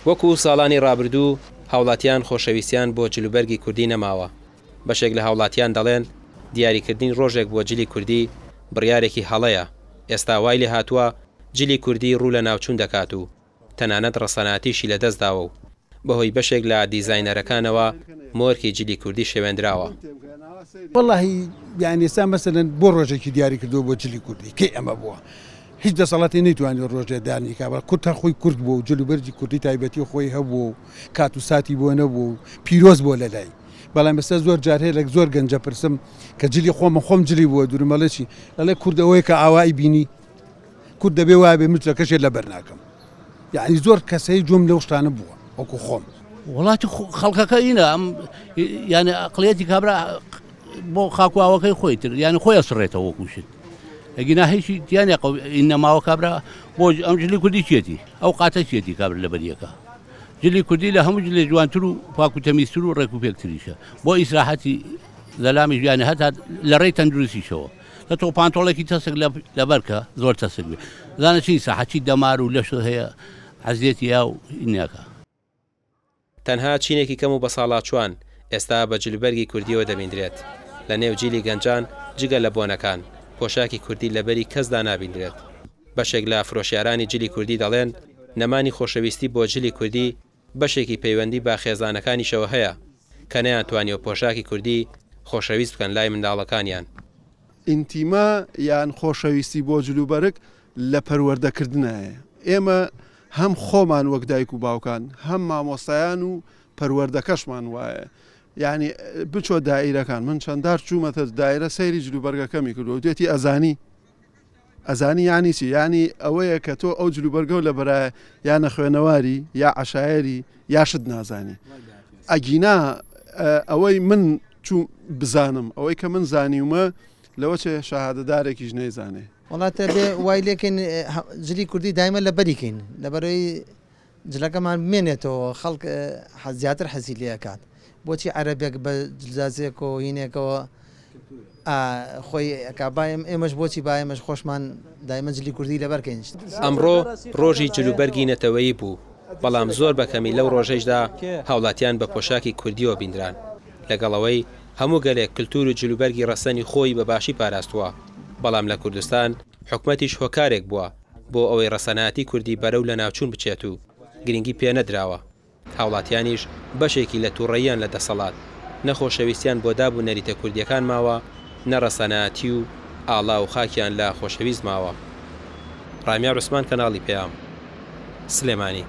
وەکو ساڵانی ڕابردوو هاوڵاتیان خۆشەویستیان بۆ جلوبەرگی کوردی نەماوە. بەشێک لە هاوڵاتیان دەڵێن دیاریکردنی ڕۆژێک بۆ جلی کوردی بڕیارێکی هەڵەیە. ئێستا وای لێ هاتووە جلی کوردی ڕوو لە ناوچوون دەکات و تەنانەت ڕەسەناتیشی لەدەستداوە و بەهۆی بەشێک لە دیزاینەرەکانەوە مۆرکی جلی کوردی شێوێنراوە. واللهی یعنی ئێستا مەسەلەن بۆ ڕۆژێکی دیاری کردو بۆ جلی کوردی کەی ئەمە بووە هیچ دەسەڵاتی نەیتوانێت ڕۆژێ دانی کابرا کورد هەر خۆی کورد بوو و جلوبەرجی کوردی تایبەتی خۆی هەبوو و کات و ساتی بۆ نەبوو پیرۆز بۆ لەلای بەڵام ئێستا زۆر جار هەیە لە زۆر گەنجە پرسم کە جلی خۆم جلی بووە دوورمەڵەکی لەڵێ کوردەوەی کە ئاوایی بینی کورد دەبێ وایە بێ مچلەکەشێ لەبەر ناکەم یعنی زۆر کەسەی جۆم لەو شتانە بووە وەکو خۆم وڵاتی خەڵکەکە ئینە ئەم یعنی ئەقڵیەتی کابرا بۆ خاکواوەکەی خۆی تر یعنی خۆی ئەسڕێتەوە وەکوشت ئەگینا هیچی دیانێ ئینەماوە کابرا بۆ ئەم جلی کوردی چێتی ئەو قاتە چێتی کابرا لە بەریەکە جلی کوردی لە هەموو جلێ جوانتر و پاک و تەمیزتر و ڕێک و پێکتریشە بۆ ئیسراحەتی لەلامی ژیانی هەتا لە ڕێی تەندروستیشەوە لە تۆ پانتۆڵێکی تەسک لەبەرکە زۆر تەسک بێ زانە چی ساحەتی دەمار و لەش هەیە حەزیەتی یا و ئینەکە تەنها چینێکی کەم و بە ساڵاچوان ئێستا بە جلوبەرگی کوردیەوە دەبیندرێت لە نێو جیلی گەنجان جگە لە بۆنەکان پۆشاکی کوردی لەبەری کەسدا نابیندرێت. بەشێک لە فرۆشیارانی جلی کوردی دەڵێن نەمانی خۆشەویستی بۆ جلی کوردی بەشێکی پەیوەندی با خێزانەکانیشەوە هەیە کە نەیانتوانیەوە پۆشاکی کوردی خۆشەویست بکەن لای منداڵەکانیان. ئینتیما یان خۆشەویستی بۆ جلوبەرگ لە پەروەردەکردنایە ئێمە هەم خۆمان وەک دایک و باوکان هەم مامۆستایان و پەروەردەکەشمان وایە یعنی بچۆ دائیرەکان من چەنددار چوومەتە دایرە سەیری جلوبەرگەکەمی کردو دوێتی ئەزانی یانی چی ینی ئەوەیە کە تۆ ئەو جلوبەرگە و لە بەرایە یانە خوێنەواری یا عەشایەری یاشت نازانی ئەگینا ئەوەی من چوو بزانم ئەوەی کە من زانیومە لەوە چێ شەهادەدارێکیش نەیزانێ وڵاتە بێ وای لێکن جلی کوردی دایمە لە بەریکەین لەبەرەوەی جلەکەمان بمێنێتەوە خەڵک زیاتر حەزی لێکات بۆچی عەرەبێک بە جلزازێک و هینێکەوە خۆی ئەکابایم ئێمەش بۆچی باەمەش خۆشمان دایمە جلی کوردی لەبەرکەین. ئەمڕۆ ڕۆژی جلوبەرگی نەتەوەیی بوو بەڵام زۆر بەکەمی لەو ڕۆژەشدا هاوڵاتیان بە پۆشاکی کوردیەوە بیندران لەگەڵەوەی هەموو گەلێک کللتور و جلوبەرگی ڕەسەنی خۆی بەباشی پاراستووە بەڵام لە کوردستان حکومەتیش هۆکارێک بووە بۆ ئەوەی ڕەسەناتی کوردی بەرەو لە ناوچوون بچێت و گرنگی پێ نەدراوە. هاوڵاتیانیش بەشێکی لە تووڕەییان لە دەسەڵات نەخۆشەویستیان بۆ دابوو نەریتە کوردیەکان ماوە نەڕەسەناتی و ئاڵا و خاکیان لە خۆشەویست ماوە. ڕامیار عوسمان کەناڵی پێام سلێمانی.